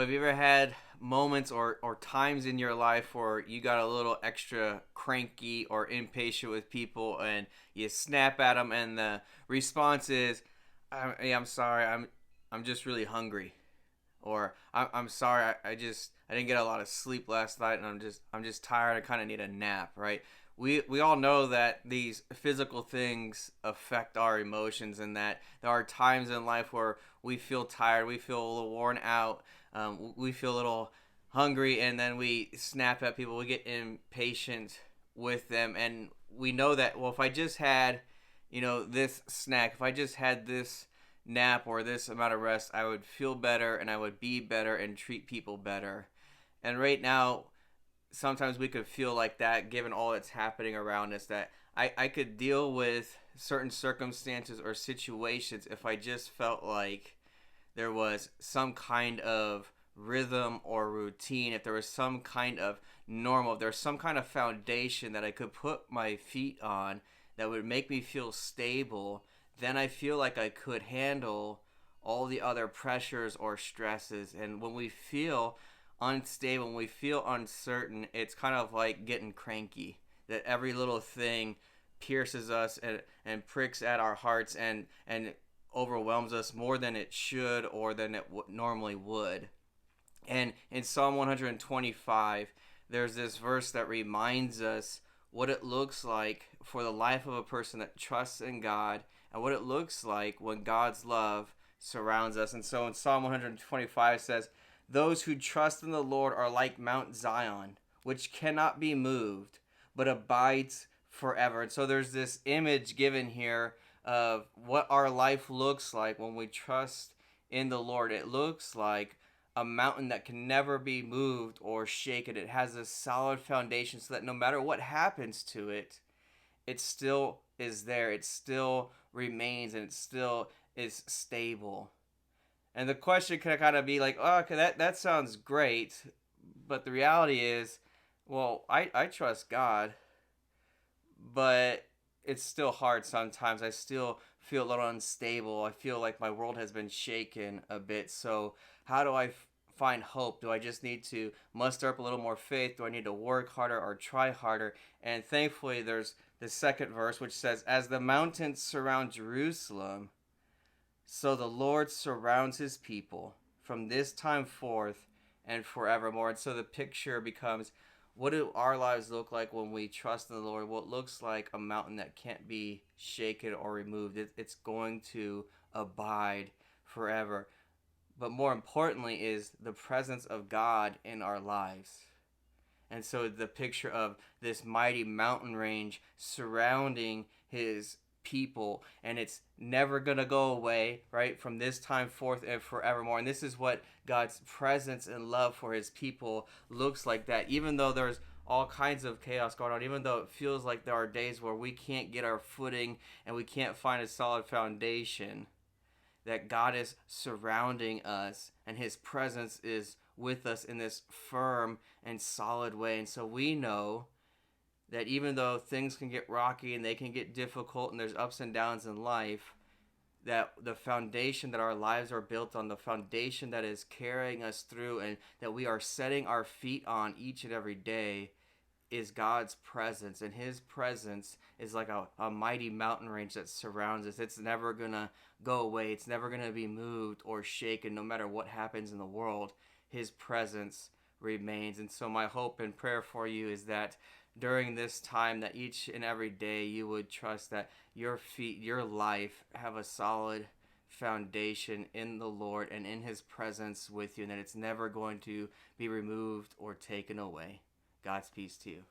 have you ever had moments or times in your life where you got a little extra cranky or impatient with people and you snap at them and the response is, I'm sorry, I'm just really hungry, or I'm sorry, I didn't get a lot of sleep last night and I'm just tired. I kind of need a nap, right? We all know that these physical things affect our emotions, and that there are times in life where we feel tired, we feel a little worn out, we feel a little hungry, and then we snap at people, we get impatient with them, and we know that, well, if I just had, this snack, if I just had this nap or this amount of rest, I would feel better and I would be better and treat people better. And right now, sometimes we could feel like that given all that's happening around us, that I could deal with certain circumstances or situations if I just felt like there was some kind of rhythm or routine, if there was some kind of normal, if there's some kind of foundation that I could put my feet on that would make me feel stable, then I feel like I could handle all the other pressures or stresses. And when we feel unstable, when we feel uncertain, it's kind of like getting cranky. That every little thing pierces us and pricks at our hearts and overwhelms us more than it should or than it normally would. And in Psalm 125, there's this verse that reminds us what it looks like for the life of a person that trusts in God, and what it looks like when God's love surrounds us. And so in Psalm 125 it says, "Those who trust in the Lord are like Mount Zion, which cannot be moved, but abides forever." And so there's this image given here of what our life looks like when we trust in the Lord. It looks like a mountain that can never be moved or shaken. It has a solid foundation so that no matter what happens to it, it still is there. It still remains, and it still is stable. And the question could kind of be like, oh, okay, that sounds great. But the reality is, well, I trust God, but it's still hard sometimes. I still feel a little unstable. I feel like my world has been shaken a bit. So, how do I find hope? Do I just need to muster up a little more faith? Do I need to work harder or try harder? And thankfully, there's the second verse, which says, "As the mountains surround Jerusalem, so the Lord surrounds his people from this time forth and forevermore." And so the picture becomes, what do our lives look like when we trust in the Lord? What looks like a mountain that can't be shaken or removed. It's going to abide forever. But more importantly is the presence of God in our lives. And so the picture of this mighty mountain range surrounding his people, and it's never going to go away, right, from this time forth and forevermore. And this is what God's presence and love for his people looks like, that even though there's all kinds of chaos going on, even though it feels like there are days where we can't get our footing and we can't find a solid foundation, that God is surrounding us and his presence is with us in this firm and solid way. And so we know that even though things can get rocky and they can get difficult and there's ups and downs in life, that the foundation that our lives are built on, the foundation that is carrying us through and that we are setting our feet on each and every day, is God's presence. And his presence is like a mighty mountain range that surrounds us. It's never going to go away. It's never going to be moved or shaken no matter what happens in the world. His presence remains. And so my hope and prayer for you is that during this time, that each and every day you would trust that your feet, your life, have a solid foundation in the Lord and in his presence with you, and that it's never going to be removed or taken away. God's peace to you.